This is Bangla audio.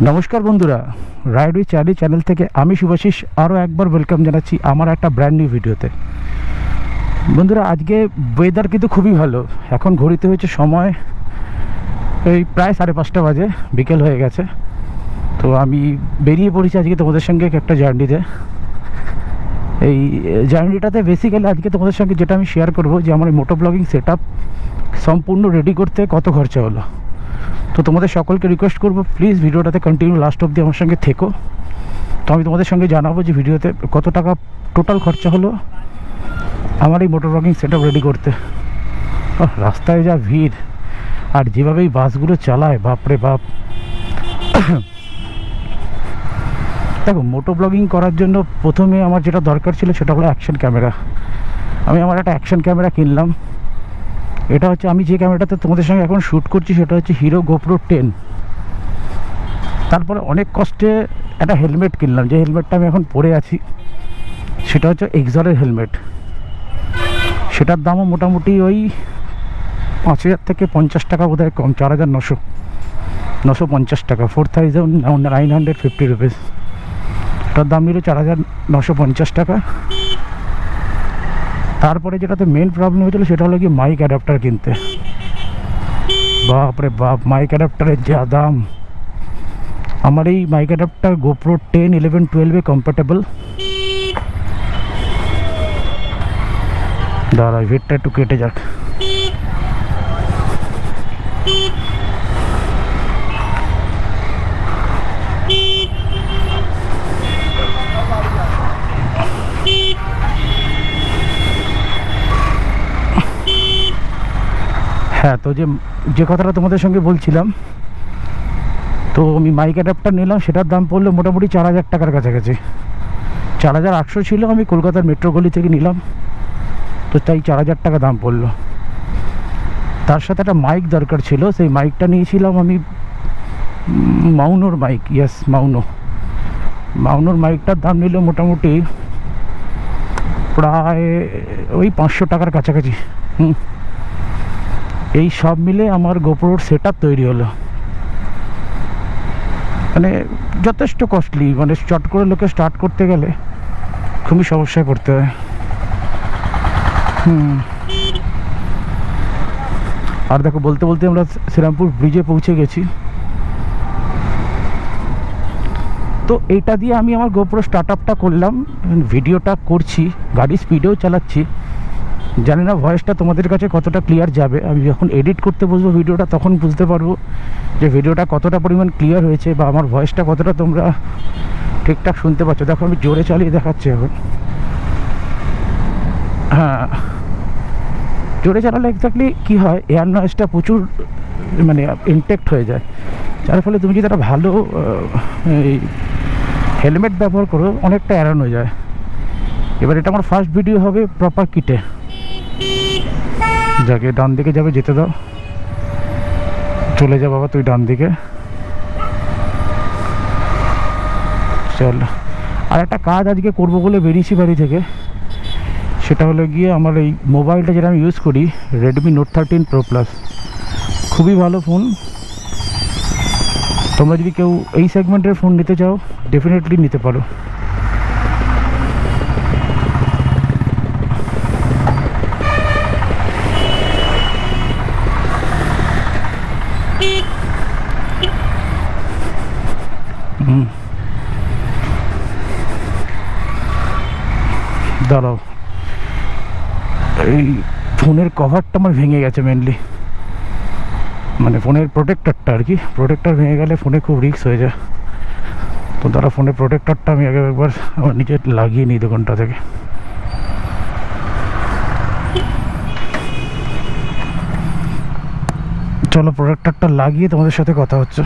নমস্কার বন্ধুরা, রাইড উইথ চার্লি চ্যানেল থেকে আমি শুভাশিস আরও একবার ওয়েলকাম জানাচ্ছি আমার একটা ব্র্যান্ড নিউ ভিডিওতে। বন্ধুরা, আজকে ওয়েদার কিন্তু খুবই ভালো। এখন ঘড়িতে হয়েছে সময় এই প্রায় 5:30 বাজে, বিকেল হয়ে গেছে। তো আমি বেরিয়ে পড়েছি আজকে তোমাদের সঙ্গে একটা জার্নিতে। এই জার্নিটাতে বেসিক্যালি আজকে তোমাদের সঙ্গে যেটা আমি শেয়ার করব যে আমার মোটো ব্লগিং সেট আপ সম্পূর্ণ রেডি করতে কত খরচা হলো। তো তোমাদের সকলকে রিকোয়েস্ট করবো, প্লিজ ভিডিওটাতে কন্টিনিউ লাস্ট অবধি আমার সঙ্গে থেকো। তো আমি তোমাদের সঙ্গে জানাবো যে ভিডিওতে কত টাকা টোটাল খরচা হলো আমার এই motor blogging set up ready করতে। রাস্তায় যা ভিড়, আর যেভাবে এই বাসগুলো চালায়, বাপরে বাপ। দেখো, মোটো ব্লগিং করার জন্য প্রথমে আমার যেটা দরকার ছিল সেটা হলো অ্যাকশন ক্যামেরা। আমি আমার একটা অ্যাকশন ক্যামেরা কিনলাম। এটা হচ্ছে আমি যে ক্যামেরাটাতে তোমাদের সঙ্গে এখন শ্যুট করছি সেটা হচ্ছে হিরো গোপ্রো 10। তারপরে অনেক কষ্টে একটা হেলমেট কিনলাম, যে হেলমেটটা আমি এখন পরে আছি সেটা হচ্ছে এক্সলের হেলমেট। সেটার দামও মোটামুটি ওই 5,000 থেকে 50 টাকা বোধহয় কম, 4,950 টাকা, 4,950 রুপিস। এটার দাম নিল 4,950 টাকা। তারপরে যেটাতে মেন প্রবলেম হয়েছিল সেটা হলো কি মাইক অ্যাডাপ্টার কিনতে। বাপরে বাপ, মাইক অ্যাডাপ্টারের যা দাম! আমার এই মাইক অ্যাডাপ্টার গোপ্রো 10, 11, 12-এ কম্প্যাটেবল। দাঁড়া, ভিড়টা একটু কেটে যাক। হ্যাঁ, তো যে কথাটা তোমাদের সঙ্গে বলছিলাম, তো আমি মাইক অ্যাডাপ্টার নিলাম। সেটার দাম পড়লো মোটামুটি 4,000 টাকার কাছাকাছি। 4,800 ছিল, আমি কলকাতার মেট্রো গলি থেকে নিলাম, তো তাই 4,000 টাকা দাম পড়লো। তার সাথে একটা মাইক দরকার ছিল, সেই মাইকটা নিয়েছিলাম আমি মাউনোর মাইক। ইয়েস, মাউনোর মাইকটার দাম নিল মোটামুটি প্রায় ওই 500 টাকার কাছাকাছি। এই সব মিলে আমার গোপ্রোর সেট আপ তৈরি হলো। মানে যথেষ্ট কস্টলি, মানে চট করে লোকে স্টার্ট করতে গেলে খুবই সমস্যায় পড়তে হয়। আর দেখো, বলতে বলতে আমরা শ্রীরামপুর ব্রিজে পৌঁছে গেছি। তো এইটা দিয়ে আমি আমার গোপ্রো স্টার্ট আপটা করলাম, ভিডিওটা করছি, গাড়ি স্পিডেও চালাচ্ছি। জানি না ভয়েসটা তোমাদের কাছে কতটা ক্লিয়ার যাবে। আমি যখন এডিট করতে বসবো ভিডিওটা তখন বুঝতে পারবো যে ভিডিওটা কতটা পরিমাণ ক্লিয়ার হয়েছে বা আমার ভয়েসটা কতটা তোমরা ঠিকঠাক শুনতে পাচ্ছ। দেখো, আমি জোরে চালিয়ে দেখাচ্ছি এখন। হ্যাঁ, জোরে চালালে এক্স্যাক্টলি কী হয়, এয়ার নয়েজটা প্রচুর মানে ইনটেক্ট হয়ে যায়, যার ফলে তুমি যদি একটা ভালো এই হেলমেট ব্যবহার করো অনেকটা এড়ানো যায়। এবার এটা আমার ফার্স্ট ভিডিও হবে প্রপার কিটে। যাকে ডান দিকে যাবে যেতে দাও, চলে যা বাবা তুই ডান দিকে। চল, আর একটা কাজ আজকে করবো বলে বেরিয়েছি বাড়ি থেকে। সেটা হলো গিয়ে আমার এই মোবাইলটা যেটা আমি ইউজ করি, রেডমি নোট 13 প্রো প্লাস, খুবই ভালো ফোন। তোমরা যদি কেউ এই সেগমেন্টের ফোন নিতে চাও ডেফিনেটলি নিতে পারো। দাঁড়াও, এই ফোনের কভারটা আমার ভেঙে গেছে মেনলি, মানে ফোনের প্রোটেক্টরটা আর কি। প্রোটেক্টর ভেঙে গেলে ফোনে খুব রিস্ক হয়ে যায়। তো দাঁড়া, ফোনের প্রোটেক্টরটা আমি আগে একবার আমার নিজে লাগিয়ে নিই দোকানটা থেকে। চলো, প্রোটেক্টরটা লাগিয়ে তোমাদের সাথে কথা হচ্ছে।